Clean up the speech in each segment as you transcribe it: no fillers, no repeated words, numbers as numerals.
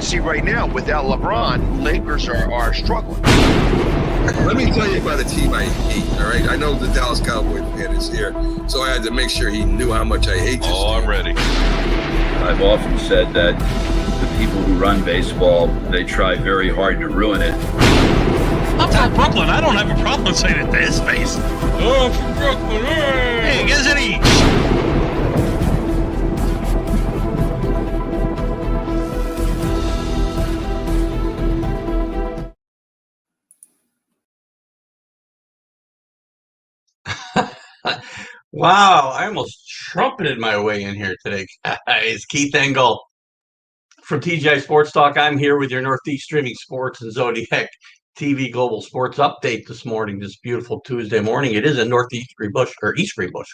see right now, without LeBron, Lakers are struggling. Let me tell you about a team I hate, all right? I know the Dallas Cowboy fan is here, so I had to make sure he knew how much I hate this team. I'm ready. I've often said that the people who run baseball, they try very hard to ruin it. I'm from Brooklyn. I don't have a problem saying it to his face. Oh, from Brooklyn. Hey, get any? Wow, I almost trumpeted my way in here today, guys. Keith Engle from TGI Sports Talk. I'm here with your Northeast Streaming Sports and Zodiac TV Global Sports update this morning, this beautiful Tuesday morning. It is in Northeast Greenbush, or East Greenbush.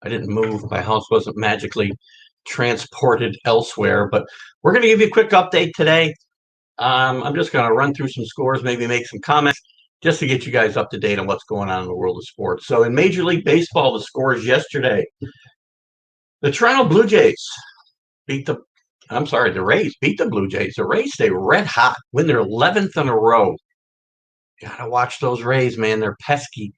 I didn't move. My house wasn't magically transported elsewhere, but we're going to give you a quick update today. I'm just going to run through some scores, maybe make some comments, just to get you guys up to date on what's going on in the world of sports. So in Major League Baseball, the scores yesterday, the Toronto Blue Jays the Rays beat the Blue Jays. The Rays stay red hot, win their 11th in a row. Gotta watch those Rays, man. They're pesky.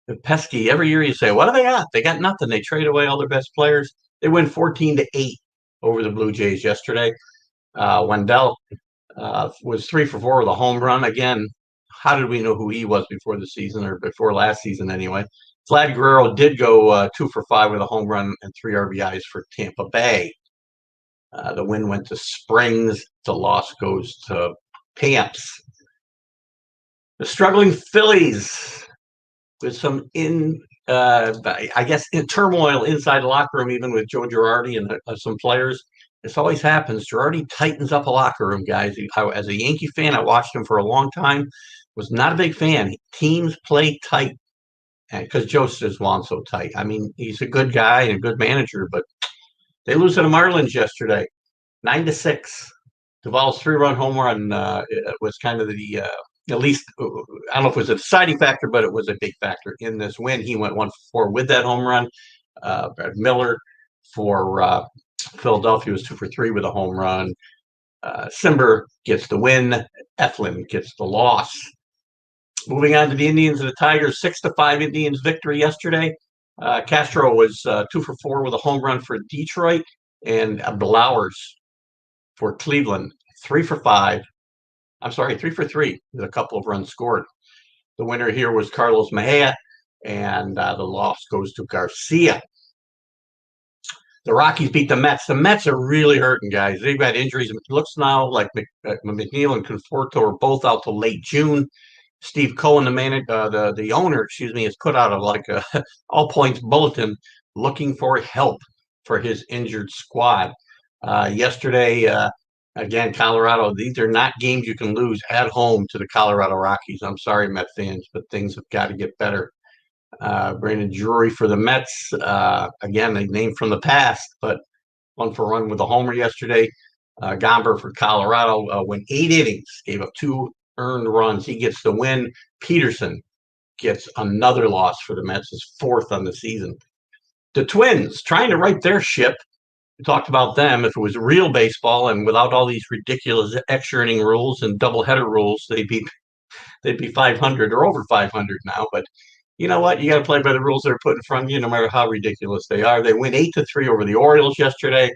They're pesky. Every year you say, what do they got? They got nothing. They trade away all their best players. They win 14-8 over the Blue Jays yesterday. Wendell was 3 for 4 with a home run. Again, how did we know who he was before the season, or before last season anyway? Vlad Guerrero did go 2 for 5 with a home run and 3 RBIs for Tampa Bay. The win went to Springs. The loss goes to Pamps. The struggling Phillies with some turmoil inside the locker room, even with Joe Girardi and some players. This always happens. Girardi tightens up a locker room, guys. As a Yankee fan, I watched him for a long time. Was not a big fan. Teams play tight because Joe just wants so tight. I mean, he's a good guy and a good manager, but they lose to the Marlins yesterday, 9-6. Duvall's 3-run home run was kind of the at least, I don't know if it was a deciding factor, but it was a big factor in this win. He went 1 for 4 with that home run. Brad Miller for Philadelphia was 2 for 3 with a home run. Simber gets the win. Eflin gets the loss. Moving on to the Indians and the Tigers, 6-5 Indians victory yesterday. Castro was 2 for 4 with a home run for Detroit, and Blowers for Cleveland, 3 for 3 with a couple of runs scored. The winner here was Carlos Mejia, and the loss goes to Garcia. The Rockies beat the Mets. The Mets are really hurting, guys. They've had injuries. It looks now like McNeil and Conforto are both out till late June. Steve Cohen, the owner, has put out a all points bulletin looking for help for his injured squad. Yesterday, again, Colorado. These are not games you can lose at home to the Colorado Rockies. I'm sorry, Met fans, but things have got to get better. Brandon Drury for the Mets. Again, a name from the past, but 1 for 1 with a homer yesterday. Gomber for Colorado went 8 innings, gave up 2 earned runs. He gets the win. Peterson gets another loss for the Mets, his 4th on the season. The Twins trying to right their ship. We talked about them. If it was real baseball and without all these ridiculous extra inning rules and doubleheader rules, they'd be 500 or over 500 now. But you know what? You got to play by the rules that are put in front of you, no matter how ridiculous they are. They win 8-3 over the Orioles yesterday.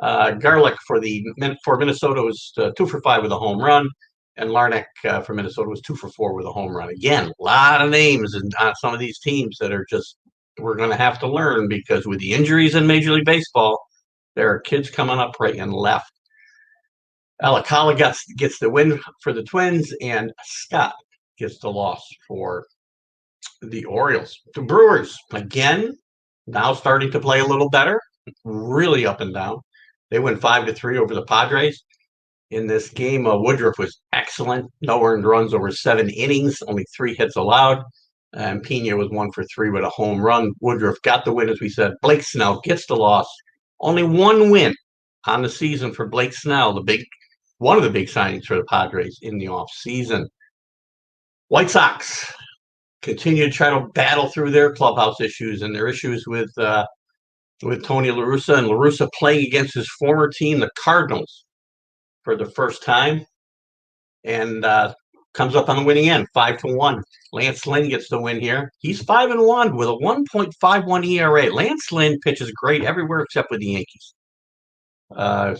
Garlick for Minnesota was 2 for 5 with a home run, and Larnach for Minnesota was 2 for 4 with a home run. Again, a lot of names on some of these teams that are just we're going to have to learn, because with the injuries in Major League Baseball, there are kids coming up right and left. Alcala gets the win for the Twins, and Scott gets the loss for the Orioles. The Brewers, again, now starting to play a little better, really up and down. They win 5-3 over the Padres. In this game, Woodruff was excellent. No earned runs over 7 innings, only 3 hits allowed. And Pena was 1 for 3 with a home run. Woodruff got the win, as we said. Blake Snell gets the loss. Only 1 win on the season for Blake Snell, one of the big signings for the Padres in the offseason. White Sox continue to try to battle through their clubhouse issues and their issues with Tony La Russa, and La Russa playing against his former team, the Cardinals. for the first time, and comes up on the winning end, 5-1. Lance Lynn gets the win here. He's 5-1 with a 1.51 ERA. Lance Lynn pitches great everywhere except with the Yankees.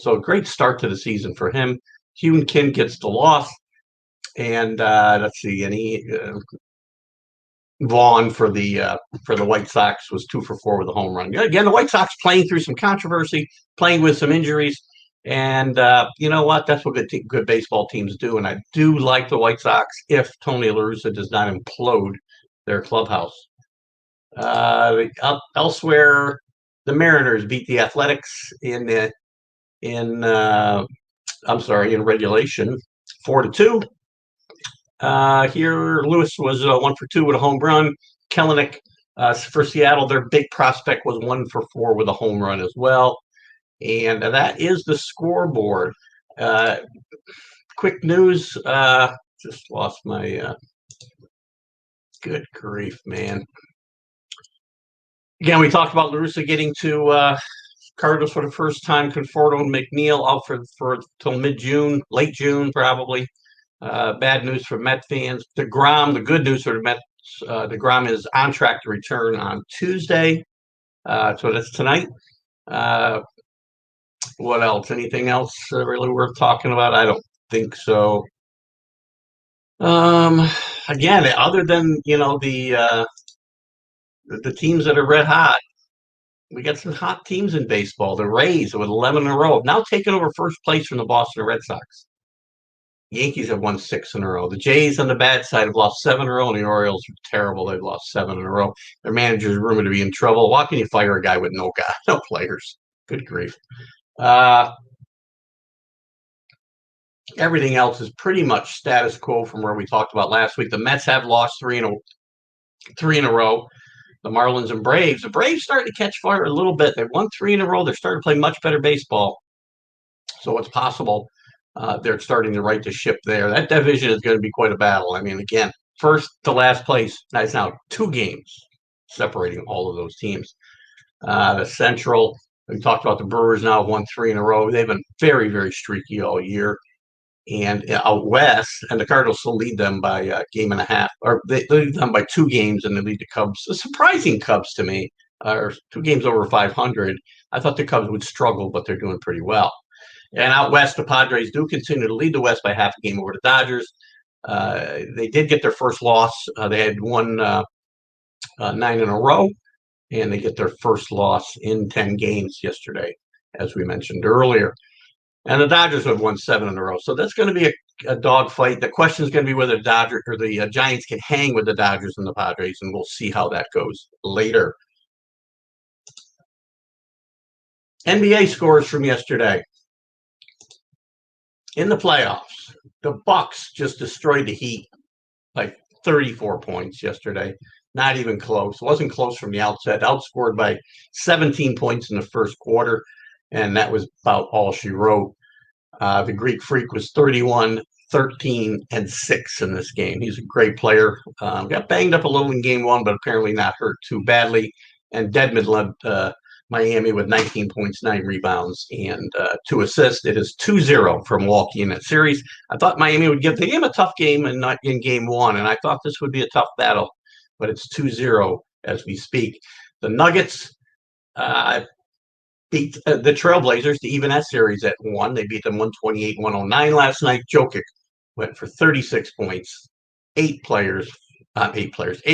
So a great start to the season for him. Hyun Kim gets the loss, and let's see, Vaughn for the White Sox was 2 for 4 with a home run. Again, the White Sox playing through some controversy, playing with some injuries, and you know what? That's what good baseball teams do. And I do like the White Sox if Tony La Russa does not implode their clubhouse. Elsewhere, the Mariners beat the Athletics in regulation, 4-2. Here, Lewis was 1 for 2 with a home run. Kellenic for Seattle, their big prospect, was 1 for 4 with a home run as well. And that is the scoreboard. Quick news. Just lost my good grief, man. Again, we talked about La Russa getting to Cardinals for the first time. Conforto and McNeil out for till mid-June, late June probably. Bad news for Met fans. DeGrom, the good news for the Mets, DeGrom is on track to return on Tuesday. So that's tonight. What else? Anything else really worth talking about? I don't think so. Again, other than the teams that are red hot, we got some hot teams in baseball. The Rays with 11 in a row, now taking over first place from the Boston Red Sox. Yankees have won 6 in a row. The Jays on the bad side have lost 7 in a row, and the Orioles are terrible. They've lost 7 in a row. Their manager is rumored to be in trouble. Why can you fire a guy with no players? Good grief. Everything else is pretty much status quo from where we talked about last week. The Mets have lost 3 in a row. The Marlins and Braves. The Braves starting to catch fire a little bit. They've won 3 in a row. They're starting to play much better baseball. So it's possible they're starting to right the ship there. That division is going to be quite a battle. I mean, again, first to last place. That's now 2 games separating all of those teams. The Central, we talked about the Brewers now have won 3 in a row. They've been very, very streaky all year. And out west, and the Cardinals still lead them by a game and a half, or they lead them by 2 games, and they lead the Cubs. The surprising Cubs to me are 2 games over 500. I thought the Cubs would struggle, but they're doing pretty well. And out west, the Padres do continue to lead the West by half a game over the Dodgers. They did get their first loss. They had won 9 in a row, and they get their first loss in 10 games yesterday, as we mentioned earlier. And the Dodgers have won 7 in a row. So that's going to be a dogfight. The question is going to be whether the Giants can hang with the Dodgers and the Padres, and we'll see how that goes later. NBA scores from yesterday. In the playoffs, the Bucks just destroyed the Heat by 34 points yesterday. Not even close. Wasn't close from the outset. Outscored by 17 points in the first quarter, and that was about all she wrote. The Greek Freak was 31, 13, and 6 in this game. He's a great player. Got banged up a little in game 1, but apparently not hurt too badly. And Dedmon led Miami with 19 points, 9 rebounds, and 2 assists. It is 2-0 for Milwaukee in that series. I thought Miami would give the game a tough game and not in game 1, and I thought this would be a tough battle, but it's 2-0 as we speak. The Nuggets beat the Trailblazers to even that series at 1. They beat them 128-109 last night. Jokic went for 36 points, 8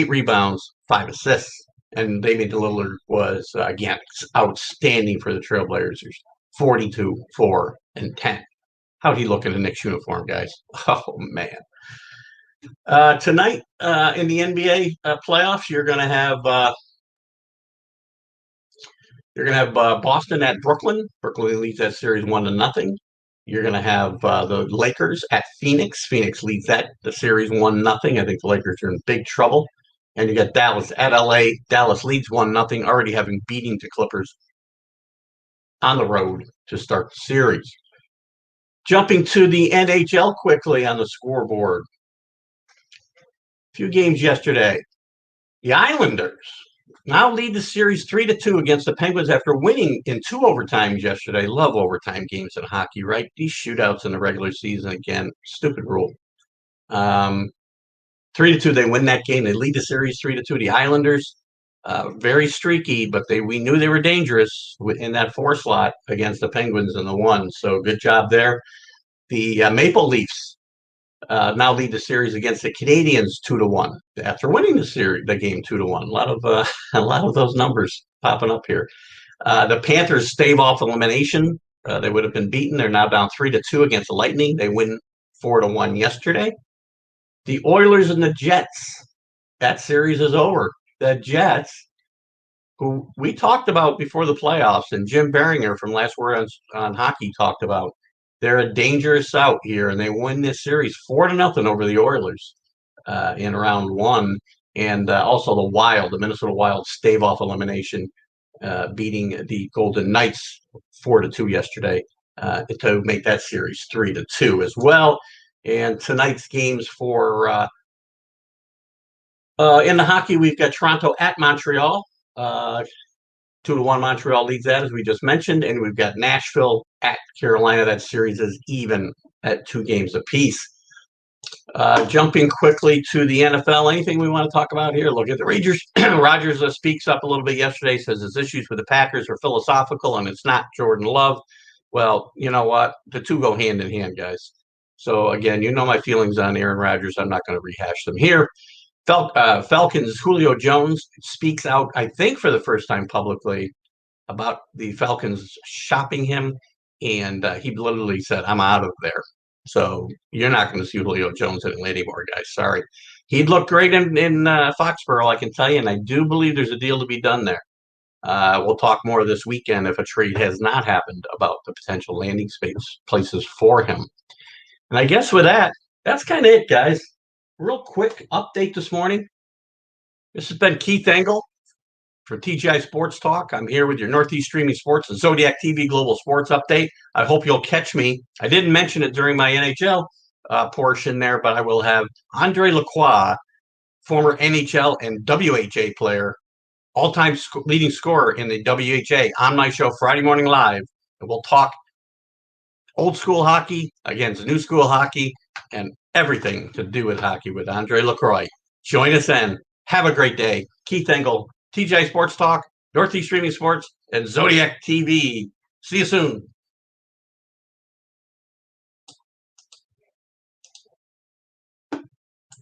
rebounds, 5 assists. And Damian Lillard was, again, outstanding for the Trailblazers, 42, 4, and 10. How'd he look in the Knicks uniform, guys? Oh, man. Tonight in the NBA playoffs, you're going to have Boston at Brooklyn. Brooklyn leads that series 1-0. You're going to have the Lakers at Phoenix. Phoenix leads the series 1-0. I think the Lakers are in big trouble. And you got Dallas at LA. Dallas leads 1-0, already having beating the Clippers on the road to start the series. Jumping to the NHL quickly on the scoreboard. A few games yesterday. The Islanders now lead the series 3-2 against the Penguins after winning in 2 overtimes yesterday. Love overtime games in hockey, right? These shootouts in the regular season, again, stupid rule. 3-2, they win that game. They lead the series 3-2. The Islanders, very streaky, but we knew they were dangerous in that 4 slot against the Penguins in the 1. So good job there. The Maple Leafs now lead the series against the Canadiens 2-1 after winning the game 2-1. A lot of those numbers popping up here. The Panthers stave off elimination. They would have been beaten. They're now down 3-2 against the Lightning. They win 4-1 yesterday. The Oilers and the Jets. That series is over. The Jets, who we talked about before the playoffs, and Jim Beringer from Last Word on Hockey talked about, they're a dangerous out here, and they win this series 4-0 over the Oilers in round 1. And also the Minnesota Wild stave off elimination, beating the Golden Knights 4-2 yesterday to make that series 3-2 as well. And tonight's games for in the hockey, we've got Toronto at Montreal. 2-1 Montreal leads that, as we just mentioned. And we've got Nashville at Carolina. That series is even at 2 games apiece. Jumping quickly to the NFL, anything we want to talk about here? Look at the Rangers. Rodgers speaks up a little bit yesterday, says his issues with the Packers are philosophical and it's not Jordan Love. Well, you know what? The two go hand in hand, guys. So, again, you know my feelings on Aaron Rodgers. I'm not going to rehash them here. Falcons, Julio Jones speaks out, I think, for the first time publicly about the Falcons shopping him. And he literally said, I'm out of there. So you're not going to see Julio Jones in Atlanta anymore, guys. Sorry. He'd look great in Foxborough, I can tell you. And I do believe there's a deal to be done there. We'll talk more this weekend if a trade has not happened about the potential landing places for him. And I guess with that, that's kind of it, guys. Real quick update this morning. This has been Keith Engle from TGI Sports Talk. I'm here with your Northeast Streaming Sports and Zodiac TV Global Sports Update. I hope you'll catch me. I didn't mention it during my NHL portion there, but I will have Andre Lacroix, former NHL and WHA player, all-time leading scorer in the WHA, on my show Friday morning live. And we'll talk old school hockey against new school hockey and everything to do with hockey with Andre Lacroix. Join us then. Have a great day. Keith Engle, TGI Sports Talk, Northeast Streaming Sports, and Zodiac TV. See you soon.